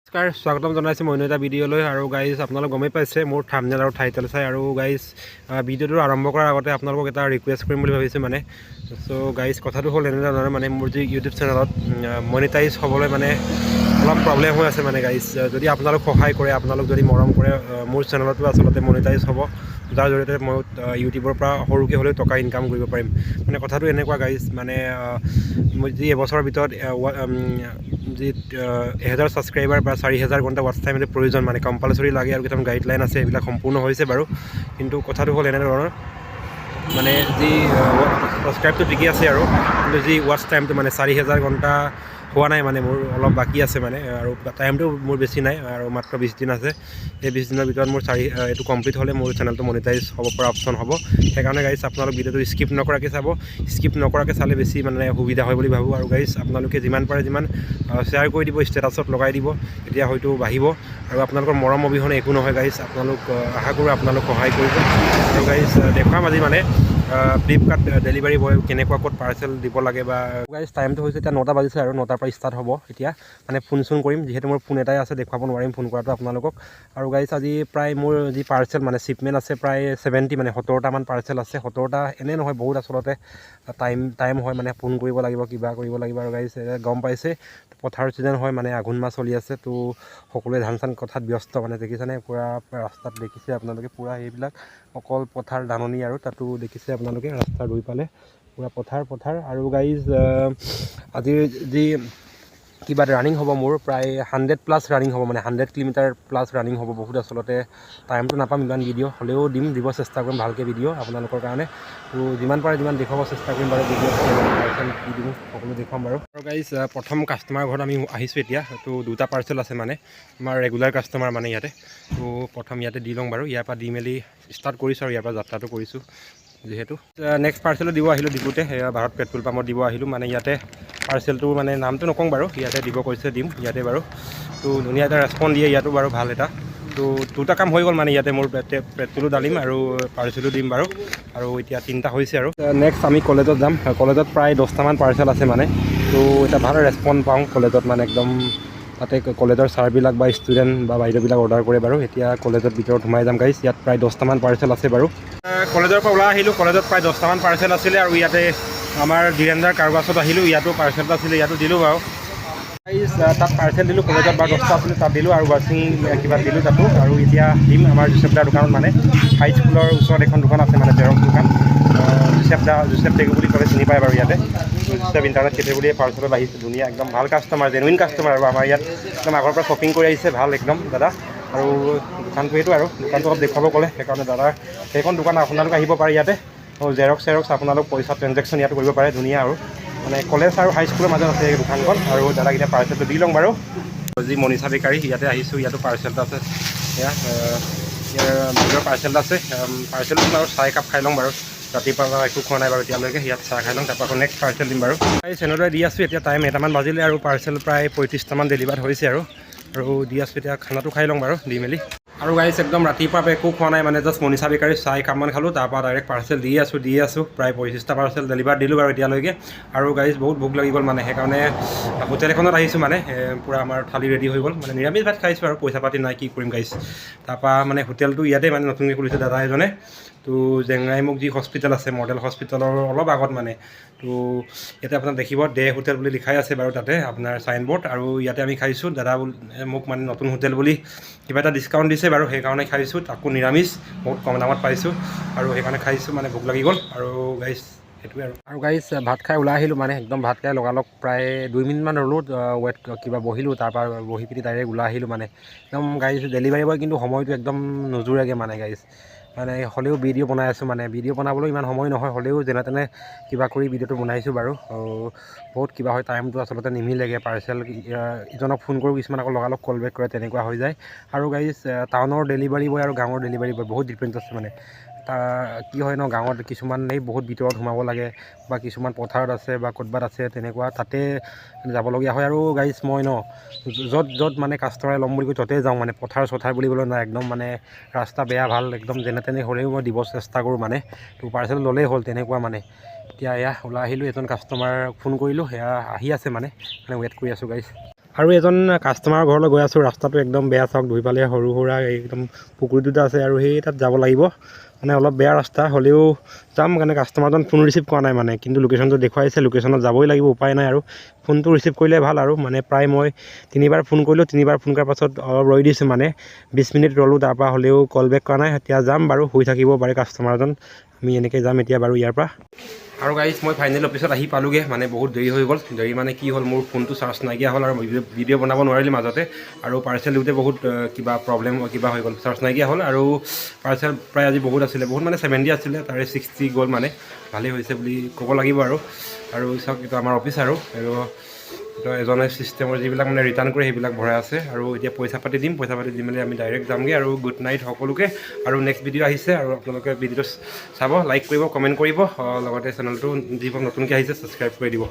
স্বাগতম জনাইছোঁ মই এটা ভিডিঅ'লৈ আৰু গাইজ আপোনালোক গমেই পাইছে মোৰ থাম্বনেইল আৰু টাইটেল চাই আৰু গাইজ ভিডিঅ'টো আৰম্ভ কৰাৰ আগতে আপোনালোকক এটা ৰিকুৱেষ্ট কৰিম বুলি ভাবিছোঁ মানে চ' গাইজ কথাটো হ'ল এনেধৰণৰ মানে মোৰ যি ইউটিউব চেনেলত মনিটাইজ হ'বলৈ মানে অলপ প্ৰব্লেম হৈ আছে মানে গাইজ যদি আপোনালোক সহায় কৰে আপোনালোক যদি মৰম কৰে মোৰ চেনেলতো আচলতে মনিটাইজ হ'ব যাৰ জৰিয়তে মই ইউটিউবৰ পৰা সৰুকৈ হ'লেও টকা ইনকাম কৰিব পাৰিম মানে কথাটো এনেকুৱা গাইজ মানে মই যি এবছৰৰ ভিতৰত যি 1000 ছাবস্ক্ৰাইবাৰ বা 4000 ঘণ্টা ৱাটচ টাইম প্ৰয়োজন মানে কম্পালচৰি লাগে আৰু কিছুমান গাইডলাইন আছে এইবিলাক সম্পূৰ্ণ হৈছে বাৰু কিন্তু কথাটো হ'ল এনেধৰণৰ মানে যি ছাবস্ক্ৰাইবটো ঠিকেই আছে আৰু কিন্তু যি ৱাটচ টাইমটো মানে 4000 ঘণ্টা হোৱা নাই মানে মোৰ অলপ বাকী আছে মানে আৰু টাইমটো মোৰ বেছি নাই আৰু মাত্ৰ 20 দিন আছে এই 20 দিনৰ ভিতৰত মোৰ এইটো কমপ্লিট হ'লে মোৰ চেনেলটো মনিটাইজ হ'ব পৰা অপশ্যন হ'ব সেইকাৰণে গাইজ আপোনালোক ভিডিঅ'টো স্কিপ নকৰাকৈ চাব স্কিপ নকৰাকৈ চালে বেছি মানে সুবিধা হয় বুলি ভাবোঁ আৰু গাইজ আপোনালোকে যিমান পাৰে যিমান শ্বেয়াৰ কৰি দিব ষ্টেটাছত লগাই দিব তেতিয়া হয়তো বাঢ়িব আৰু আপোনালোকৰ মৰম অবিহনে একো নহয় গাইজ আপোনালোক আশা কৰোঁ আপোনালোক সহায় কৰিব আৰু গাইজ দেখুৱাম আজি মানে ফ্লিপকাৰ্ট ডেলিভাৰী বয় কেনেকুৱা ক'ত পাৰ্চেল দিব লাগে বা গাইজ টাইমটো হৈছে এতিয়া 9টা বাজিছে আৰু 9টাৰ পৰা ষ্টাৰ্ট হ'ব এতিয়া মানে ফোন কৰিম যিহেতু মোৰ ফোন এটাই আছে দেখুৱাব নোৱাৰিম ফোন কৰাটো আপোনালোকক আৰু গাইজ আজি প্ৰায় মোৰ যি পাৰ্চেল মানে শ্বিপমেণ্ট আছে প্ৰায় 70 মানে 17টামান পাৰ্চেল আছে 17টা এনেই নহয় বহুত আচলতে টাইম হয় মানে ফোন কৰিব লাগিব কিবা কৰিব লাগিব আৰু গাইজ গম পাইছে পথাৰ ছিজন হয় মানে আঘোণ মাহ চলি আছে তো সকলোৱে ধান চান কথাত ব্যস্ত মানে দেখিছেনে পূৰা ৰাস্তাত দেখিছে আপোনালোকে পূৰা এইবিলাক অকল পথাৰ ধাননি আৰু তাতো দেখিছে আপোনালোকে ৰাস্তাৰ দুইফালে পূৰা পথাৰ আৰু গাইজ আজিৰ যি কিবা ৰানিং হ'ব মোৰ প্ৰায় 100+ ৰানিং হ'ব মানে 100 কিলোমিটাৰ প্লাছ ৰানিং হ'ব বহুত আচলতে টাইমটো নাপাম ইমান ভিডিঅ' হ'লেও দিব চেষ্টা কৰিম ভালকৈ ভিডিঅ' আপোনালোকৰ কাৰণে তো যিমান পাৰে যিমান দেখুৱাব চেষ্টা কৰিম বাৰু ভিডিঅ' পাৰ্চেল কি দিম সকলো দেখুৱাম বাৰু আৰু গাইজ প্ৰথম কাষ্টমাৰ ঘৰত আমি আহিছোঁ এতিয়া তো 2টা পাৰ্চেল আছে মানে আমাৰ ৰেগুলাৰ কাষ্টমাৰ মানে ইয়াতে তো প্ৰথম ইয়াতে দি লওঁ বাৰু ইয়াৰ পৰা দি মেলি ষ্টাৰ্ট কৰিছোঁ আৰু ইয়াৰ পৰা যাত্ৰাটো কৰিছোঁ যিহেতু নেক্সট পাৰ্চেলো দিব আহিলোঁ ডিপুতে ভাৰত পেট্ৰল পাম্পত দিব আহিলোঁ মানে ইয়াতে পাৰ্চেলটো মানে নামটো নকওঁ বাৰু ইয়াতে দিব কৈছে দিম ইয়াতে বাৰু তো ধুনীয়া এটা ৰেচপন্স দিয়ে ইয়াতো বাৰু ভাল এটা তো 2টা কাম হৈ গ'ল মানে ইয়াতে মোৰ পেট্ৰলো ডালিম আৰু পাৰ্চেলো দিম বাৰু আৰু এতিয়া 3টা হৈছে আৰু নেক্সট আমি কলেজত যাম কলেজত প্ৰায় 10টামান পাৰ্চেল আছে মানে তো এটা ভাল ৰেচপন্স পাওঁ কলেজত মানে একদম তাতে কলেজৰ ছাৰবিলাক বা ষ্টুডেণ্ট বা বাইদেউবিলাক অৰ্ডাৰ কৰে বাৰু এতিয়া কলেজত ভিতৰত সোমাই যাম গাইজ ইয়াত প্ৰায় 10টামান পাৰ্চেল আছে বাৰু কলেজৰ পৰা ওলাই আহিলোঁ কলেজত প্ৰায় 10টামান পাৰ্চেল আছিলে আৰু ইয়াতে আমাৰ ধীৰেন্দ্ৰৰ কাৰবাছত আহিলোঁ ইয়াতো পাৰ্চেল এটা আছিলে ইয়াতো দিলোঁ বাৰু তাত পাৰ্চেল দিলোঁ কলেজত বাৰু 10টা আছিলে তাত দিলোঁ আৰু ৱাচিং কিবা দিলোঁ তাতো আৰু এতিয়া দিম আমাৰ জোচেফদাৰ দোকানত মানে হাই স্কুলৰ ওচৰত এখন দোকান আছে মানে জেৰক্স দোকান জোচেফ টেগু বুলি ক'লে চিনি পায় বাৰু ইয়াতে জোচেফ ইণ্টাৰনেট কেফে বুলিয়ে পাৰ্চেলত আহিছে ধুনীয়া একদম ভাল কাষ্টমাৰ জেনুইন কাষ্টমাৰ আৰু আমাৰ ইয়াত একদম আগৰ পৰা শ্বপিং কৰি আহিছে ভাল একদম দাদা আৰু দোকানটো এইটো আৰু দোকানটো অলপ দেখুৱাব ক'লে সেইকাৰণে দাদা সেইখন দোকান আপোনালোক আহিব পাৰে ইয়াতে আৰু জেৰক্স আপোনালোক পইচা ট্ৰেঞ্জেকশ্যন ইয়াত কৰিব পাৰে ধুনীয়া আৰু মানে কলেজ আৰু হাইস্কুলৰ মাজত আছে এই দোকানখন আৰু দাদাক এতিয়া পাৰ্চেলটো দি লওঁ বাৰু যি মনীষা বেকাৰী ইয়াতে আহিছোঁ ইয়াতো পাৰ্চেল এটা আছে ইয়াৰ নিজৰ পাৰ্চেল এটা আছে পাৰ্চেলটো আৰু চাহ একাপ খাই লওঁ বাৰু ৰাতিপুৱা একো খোৱা নাই বাৰু এতিয়ালৈকে ইয়াত চাহ খাই লওঁ তাৰপৰা আকৌ নেক্সট পাৰ্চেল দিম বাৰু এই চেনেলৰে দি আছোঁ এতিয়া টাইম 1টামান বাজিলে আৰু পাৰ্চেল প্ৰায় 35টামান ডেলিভাৰ হৈছে আৰু দি আছোঁ এতিয়া খানাটো খাই লওঁ বাৰু দি মেলি আৰু গাইজ একদম ৰাতিপুৱা একো খোৱা নাই মানে জাষ্ট মনীষা বেকাৰী চাহ একাপমান খালোঁ তাৰপৰা ডাইৰেক্ট পাৰ্চেল দি আছোঁ প্ৰায় 25টা পাৰ্চেল ডেলিভাৰ দিলোঁ বাৰু এতিয়ালৈকে আৰু গাইজ বহুত ভোক লাগি গ'ল মানে সেইকাৰণে হোটেল এখনত আহিছোঁ মানে পূৰা আমাৰ থালি ৰেডি হৈ গ'ল মানে নিৰামিষ ভাত খাইছোঁ আৰু পইচা পাতি নাই কি কৰিম গাইজ তাৰপৰা মানে হোটেলটো ইয়াতে মানে নতুনকৈ খুলিছে দাদা এজনে তো জেংৰাইমুখ যি হস্পিটেল আছে মডেল হস্পিটেলৰ অলপ আগত মানে তো ইয়াতে আপোনাৰ দেখিব ডে হোটেল বুলি লিখাই আছে বাৰু তাতে আপোনাৰ চাইনবোৰ্ড আৰু ইয়াতে আমি খাইছোঁ দাদা মোক মানে নতুন হোটেল বুলি কিবা এটা ডিছকাউণ্ট দিছে বাৰু সেইকাৰণে খাইছোঁ তাকো নিৰামিষ বহুত কম দামত পাইছোঁ আৰু সেইকাৰণে খাইছোঁ মানে ভোক লাগি গ'ল আৰু গাইজ সেইটোৱে আৰু গাইজ ভাত খাই ওলাই আহিলোঁ মানে একদম ভাত খাই লগালগ প্ৰায় 2 মিনিটমান ৰ'লোঁ ৱেট কিবা বহিলোঁ তাৰপৰা বহি পিনি ডাইৰেক্ট ওলাই আহিলোঁ মানে একদম গাইজ ডেলিভাৰী বয় কিন্তু সময়টো একদম নোজোৰেগৈ মানে গাইজ মানে হ'লেও ভিডিঅ' বনাই আছোঁ মানে ভিডিঅ' বনাবলৈ ইমান সময় নহয় হ'লেও যেনে তেনে কিবা কৰি ভিডিঅ'টো বনাইছোঁ বাৰু বহুত কিবা হয় টাইমটো আচলতে নিমিলেগৈ পাৰ্চেল ইজনক ফোন কৰোঁ কিছুমান আকৌ লগালগ কল বেক কৰে তেনেকুৱা হৈ যায় আৰু গাইজ টাউনৰ ডেলিভাৰী বয় আৰু গাঁৱৰ ডেলিভাৰী বয় বহুত ডিফাৰেঞ্চ আছে মানে কি হয় ন গাঁৱত কিছুমান এই বহুত ভিতৰত সোমাব লাগে বা কিছুমান পথাৰত আছে বা ক'ৰবাত আছে তেনেকুৱা তাতে যাবলগীয়া হয় আৰু গাইজ মই ন য'ত মানে কাষ্টমাৰে ল'ম বুলি কৈ ত'তেই যাওঁ মানে পথাৰ বুলিবলৈ নাই একদম মানে ৰাস্তা বেয়া ভাল একদম যেনে তেনে হ'লেও মই দিব চেষ্টা কৰোঁ মানে তো পাৰ্চেল ল'লেই হ'ল তেনেকুৱা মানে এতিয়া এয়া ওলাই আহিলোঁ এজন কাষ্টমাৰ ফোন কৰিলোঁ সেয়া আহি আছে মানে ৱেইট কৰি আছোঁ গাইজ আৰু এজন কাষ্টমাৰৰ ঘৰলৈ গৈ আছোঁ, ৰাস্তাটো একদম বেয়া, চাওক দুইফালে সৰু সুৰা একদম পুখুৰী দুটা আছে আৰু সেই তাত যাব লাগিব, মানে অলপ বেয়া ৰাস্তা হ'লেও যাম, কাৰণে কাষ্টমাৰজন ফোন ৰিচিভ কৰা নাই মানে, কিন্তু লোকেশ্যনটো দেখুৱাইছে, লোকেশ্যনত যাবই লাগিব, উপায় নাই আৰু ফোনটো ৰিচিভ কৰিলে ভাল আৰু মানে প্ৰায় মই 3বাৰ ফোন কৰিলোঁ, 3বাৰ ফোন কৰাৰ পাছত অলপ ৰৈ দিছোঁ মানে 20 মিনিট ৰ'লোঁ, তাৰপৰা হ'লেও কল বেক কৰা নাই, এতিয়া যাম বাৰু, শুই থাকিব পাৰে কাষ্টমাৰজন, আমি এনেকৈ যাম এতিয়া বাৰু ইয়াৰ পৰা। আৰু গাইজ মই ফাইনেল অফিচত আহি পালোঁগৈ, মানে বহুত দেৰি হৈ গ'ল, দেৰি মানে কি হ'ল মোৰ ফোনটো চাৰ্জ নাইকিয়া হ'ল আৰু ভিডিঅ' বনাব নোৱাৰিলোঁ মাজতে, আৰু পাৰ্চেল দিওঁতে বহুত কিবা প্ৰব্লেম কিবা হৈ গ'ল, চাৰ্জ নাইকিয়া হ'ল, আৰু পাৰ্চেল প্ৰায় আজি বহুত আছিলে, বহুত মানে 70 আছিলে, তাৰে 60 গ'ল, মানে ভালেই হৈছে বুলি ক'ব লাগিব আৰু চাওক এইটো আমাৰ অফিচ আৰু এজনে ছিষ্টেমৰ যিবিলাক মানে ৰিটাৰ্ণ কৰে সেইবিলাক ভৰাই আছে, আৰু এতিয়া পইচা পাতি দিম, পইচা পাতি দি মেলি আমি ডাইৰেক্ট যামগৈ, আৰু গুড নাইট সকলোকে, আৰু নেক্সট ভিডিঅ' আহিছে, আৰু আপোনালোকে ভিডিঅ'টো চাব, লাইক কৰিব, কমেণ্ট কৰিব, লগতে চেনেলটো যিবোৰ নতুনকৈ আহিছে ছাবস্ক্ৰাইব কৰি দিব।